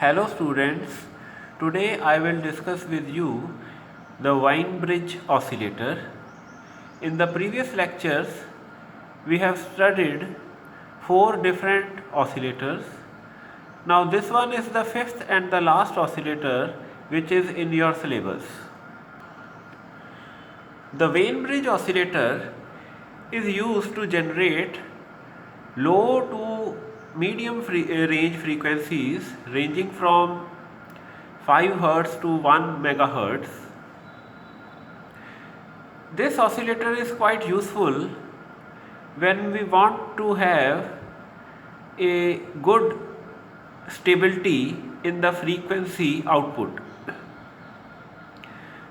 Hello students, today I will discuss with you the Wien-Bridge oscillator. In the previous lectures, we have studied 4 different oscillators. Now this one is the fifth and the last oscillator which is in your syllabus. The Wien-Bridge oscillator is used to generate low to medium range frequencies ranging from 5 Hz to 1 MHz. This oscillator is quite useful when we want to have a good stability in the frequency output.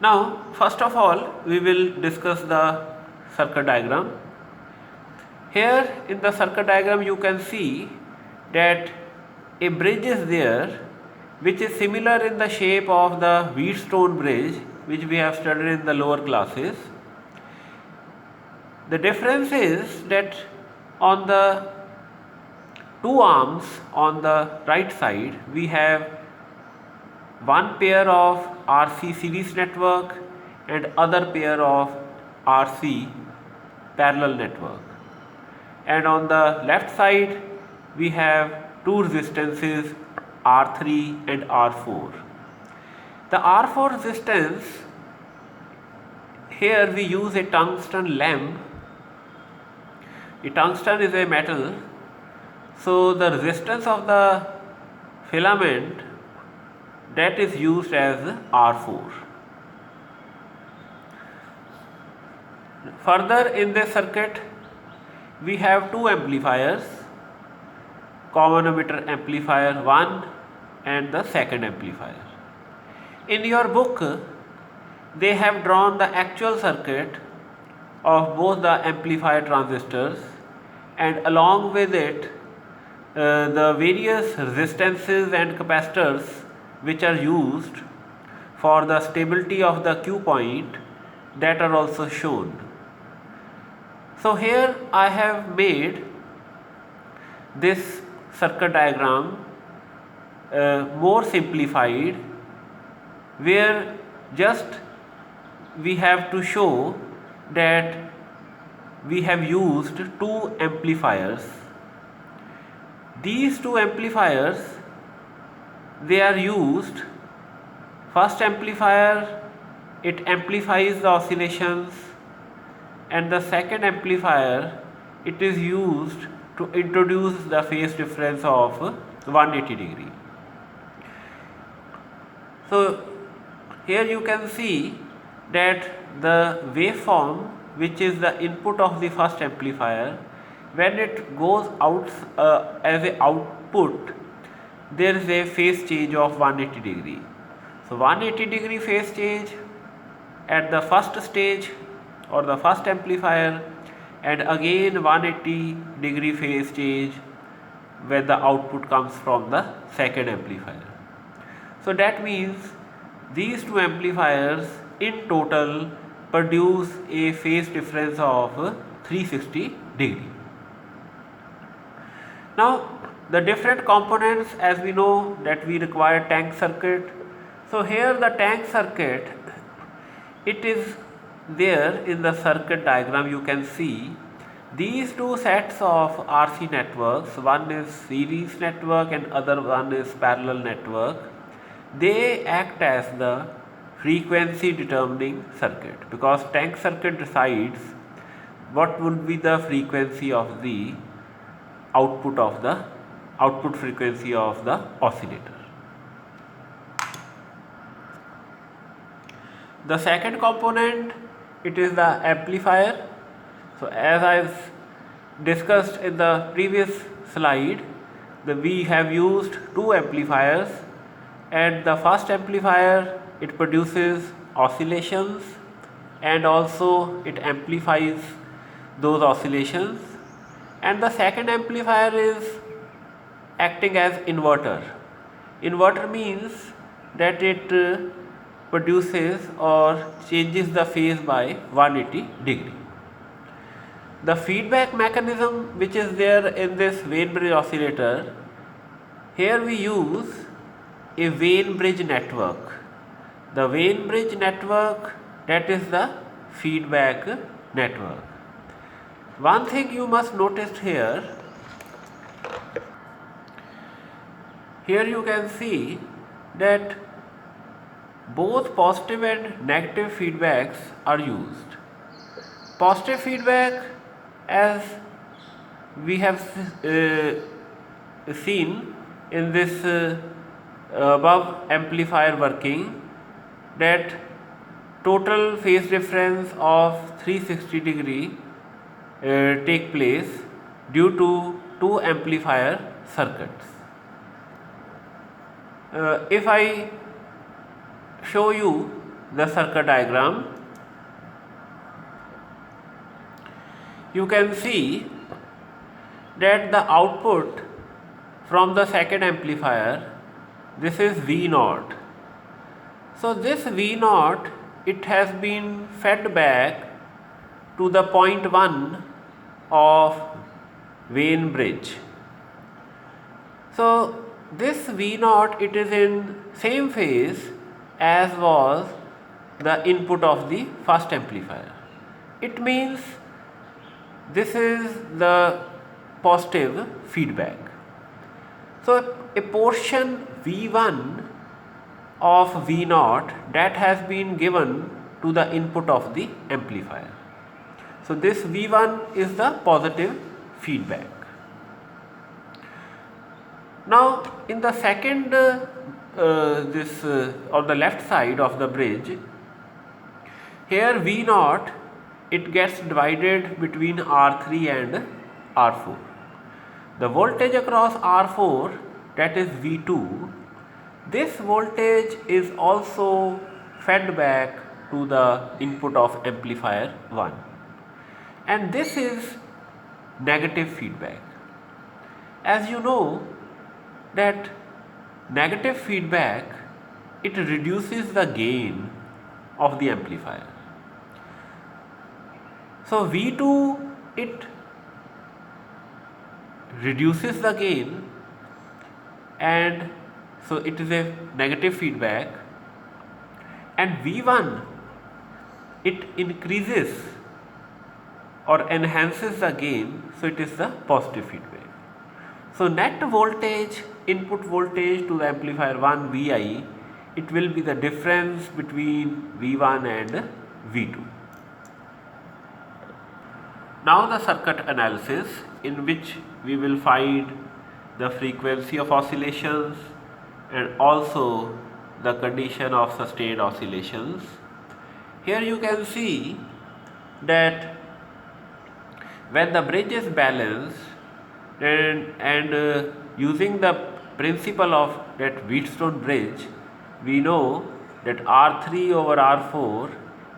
Now, first of all, we will discuss the circuit diagram. Here in the circuit diagram you can see that a bridge is there which is similar in the shape of the Wheatstone bridge which we have studied in the lower classes. The difference is that on the two arms on the right side we have one pair of RC series network and other pair of RC parallel network, and on the left side we have two resistances R3 and R4. The R4 resistance, here we use a tungsten lamp. The tungsten is a metal, so the resistance of the filament that is used as R4. Further in this circuit we have two amplifiers, common emitter amplifier 1 and the second amplifier. In your book they have drawn the actual circuit of both the amplifier transistors and along with it the various resistances and capacitors which are used for the stability of the Q point, that are also shown. So here I have made this circuit diagram more simplified, where just we have to show that we have used two amplifiers. These two amplifiers, they are used, first amplifier it amplifies the oscillations, and the second amplifier it is used to introduce the phase difference of 180 degree. So here you can see that the waveform which is the input of the first amplifier, when it goes out as a output, there is a phase change of 180 degree. So 180 degree phase change at the first stage or the first amplifier, and again 180 degree phase change when the output comes from the second amplifier. So that means these two amplifiers in total produce a phase difference of 360 degree. Now the different components, as we know that we require tank circuit. So here the tank circuit, it is there in the circuit diagram. You can see these two sets of RC networks, one is series network and other one is parallel network. They act as the frequency determining circuit, because tank circuit decides what will be the frequency of the output frequency of the oscillator. The second component, it is the amplifier. So as I've discussed in the previous slide, we have used two amplifiers, and the first amplifier it produces oscillations and also it amplifies those oscillations, and the second amplifier is acting as inverter. Inverter means that it produces or changes the phase by 180 degree. The feedback mechanism which is there in this Wien-Bridge oscillator, here we use a Wien bridge network. The Wien bridge network, that is the feedback network. One thing you must notice here you can see that both positive and negative feedbacks are used. Positive feedback, as we have seen in this above amplifier working, that total phase difference of 360 degree take place due to two amplifier circuits. If I show you the circuit diagram, you can see that the output from the second amplifier, this is V0. So this V0, it has been fed back to the point 1 of Wien bridge. So this V0, it is in same phase as was the input of the first amplifier. It means this is the positive feedback. So a portion V1 of V0, that has been given to the input of the amplifier. So this V1 is the positive feedback. Now in the second on the left side of the bridge, here V0, it gets divided between R3 and R4. The voltage across R4, that is V2, this voltage is also fed back to the input of amplifier 1, and this is negative feedback. As you know that negative feedback, it reduces the gain of the amplifier. So V2, it reduces the gain, and so it is a negative feedback, and V1, it increases or enhances the gain, so it is the positive feedback. So net voltage, input voltage to the amplifier 1 Vi, it will be the difference between V1 and V2. Now the circuit analysis, in which we will find the frequency of oscillations and also the condition of sustained oscillations. Here you can see that when the bridge is balanced and using the principle of that Wheatstone bridge, we know that R3 over R4,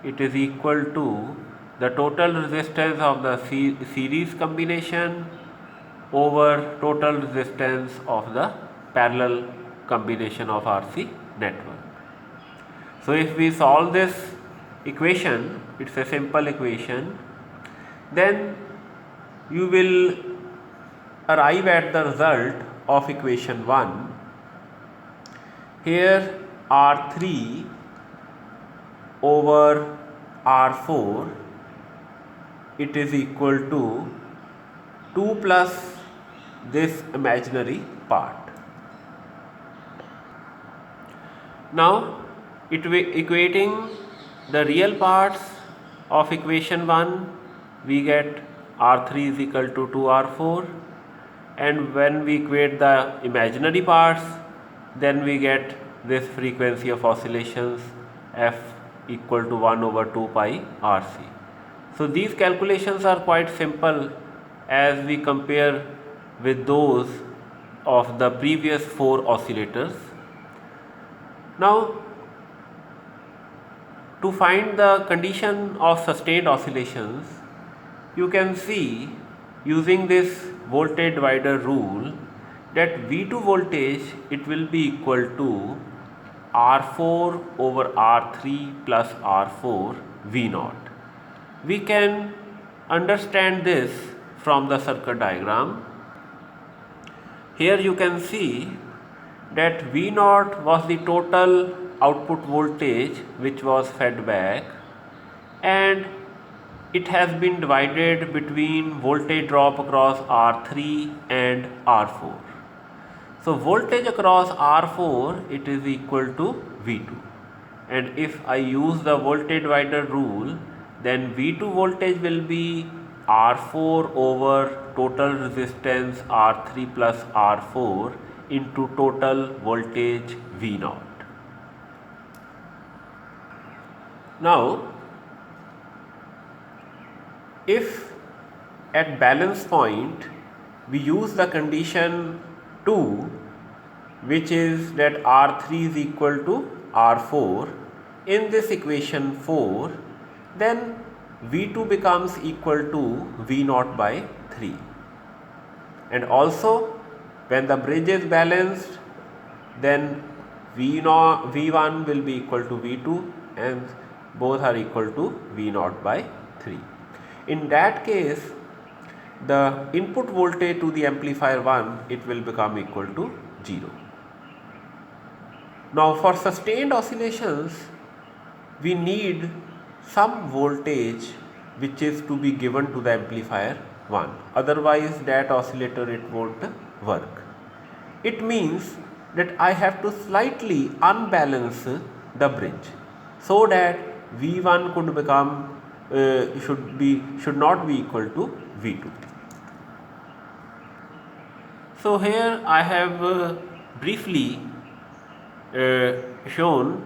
it is equal to the total resistance of the series combination over total resistance of the parallel combination of RC network. So if we solve this equation, it's a simple equation, then you will arrive at the result of equation 1. Here R3 over R4, it is equal to 2 plus this imaginary part. Now equating the real parts of equation 1, we get R3 is equal to 2R4, and when we equate the imaginary parts, then we get this frequency of oscillations f equal to 1 over 2 pi RC. So these calculations are quite simple as we compare with those of the previous 4 oscillators. Now to find the condition of sustained oscillations, you can see using this voltage divider rule that V2 voltage, it will be equal to R4 over R3 plus R4 V0. We can understand this from the circuit diagram. Here you can see that V naught was the total output voltage which was fed back, and it has been divided between voltage drop across R3 and R4. So voltage across R4, it is equal to V2, and if I use the voltage divider rule, then V2 voltage will be R4 over total resistance R3 plus R4 into total voltage V0. Now, if at balance point we use the condition 2, which is that R3 is equal to R4 in this equation 4, then V2 becomes equal to V0 by 3. And also when the bridge is balanced, then V1 will be equal to V2 and both are equal to V0 by 3. In that case, the input voltage to the amplifier 1, it will become equal to 0. Now for sustained oscillations, we need some voltage which is to be given to the amplifier 1, otherwise that oscillator it won't work. It means that I have to slightly unbalance the bridge so that V1 could become should not be equal to V2. So here I have briefly shown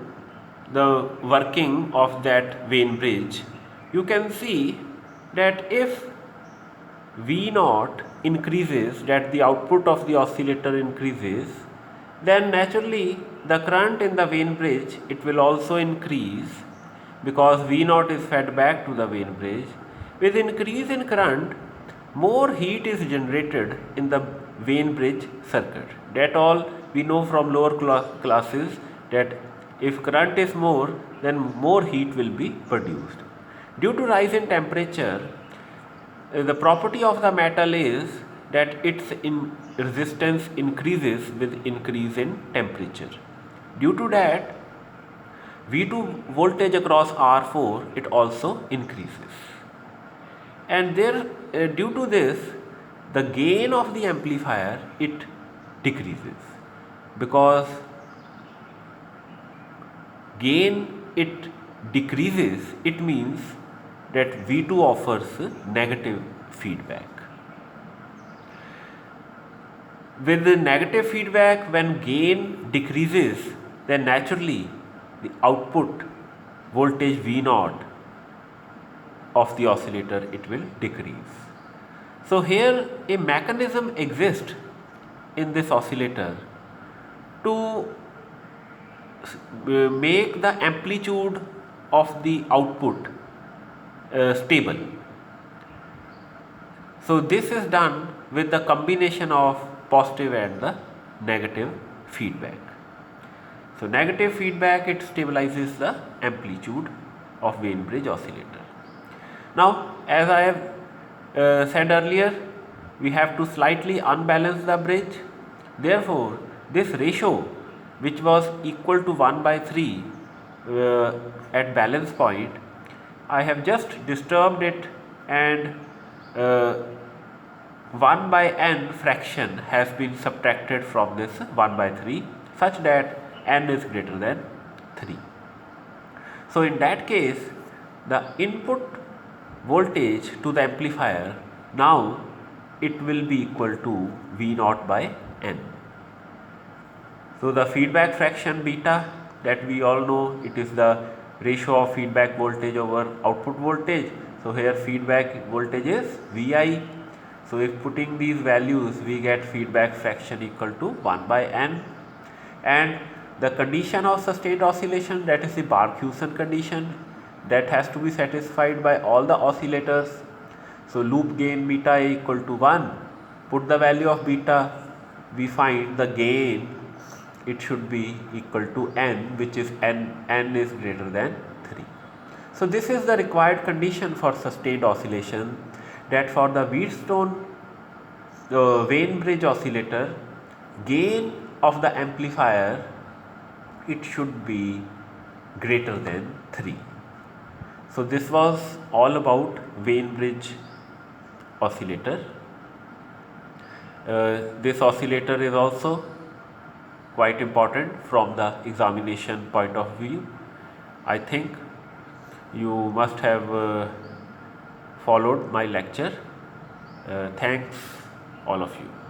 the working of that Wien bridge. You can see that if V0 increases, that the output of the oscillator increases, then naturally the current in the Wien bridge, it will also increase, because V0 is fed back to the Wien bridge. With increase in current, more heat is generated in the Wien bridge circuit. That all we know from lower classes, that if current is more, then more heat will be produced. Due to rise in temperature, the property of the metal is that its resistance increases with increase in temperature. Due to that, V2 voltage across R4, it also increases, and due to this, the gain of the amplifier, it decreases, because gain it decreases, it means that V2 offers negative feedback. With the negative feedback, when gain decreases, then naturally the output voltage V0 of the oscillator, it will decrease. So here a mechanism exists in this oscillator to make the amplitude of the output stable. So this is done with the combination of positive and the negative feedback. So negative feedback, it stabilizes the amplitude of Wien bridge oscillator. Now as I have said earlier, we have to slightly unbalance the bridge. Therefore this ratio, which was equal to 1 by 3 at balance point, I have just disturbed it, and 1 by n fraction has been subtracted from this 1 by 3 such that n is greater than 3. So in that case, the input voltage to the amplifier, now it will be equal to V0 by n. So the feedback fraction beta, that we all know, it is the ratio of feedback voltage over output voltage. So here feedback voltage is Vi. So if putting these values, we get feedback fraction equal to 1 by n, and the condition of sustained oscillation, that is the Barkhausen condition, that has to be satisfied by all the oscillators. So loop gain beta equal to 1, put the value of beta, we find the gain, it should be equal to n, which is n is greater than 3. So this is the required condition for sustained oscillation, that for the Wheatstone Wien bridge oscillator, gain of the amplifier, it should be greater than 3. So this was all about Wien bridge oscillator. This oscillator is also quite important from the examination point of view. I think you must have followed my lecture. Thanks all of you.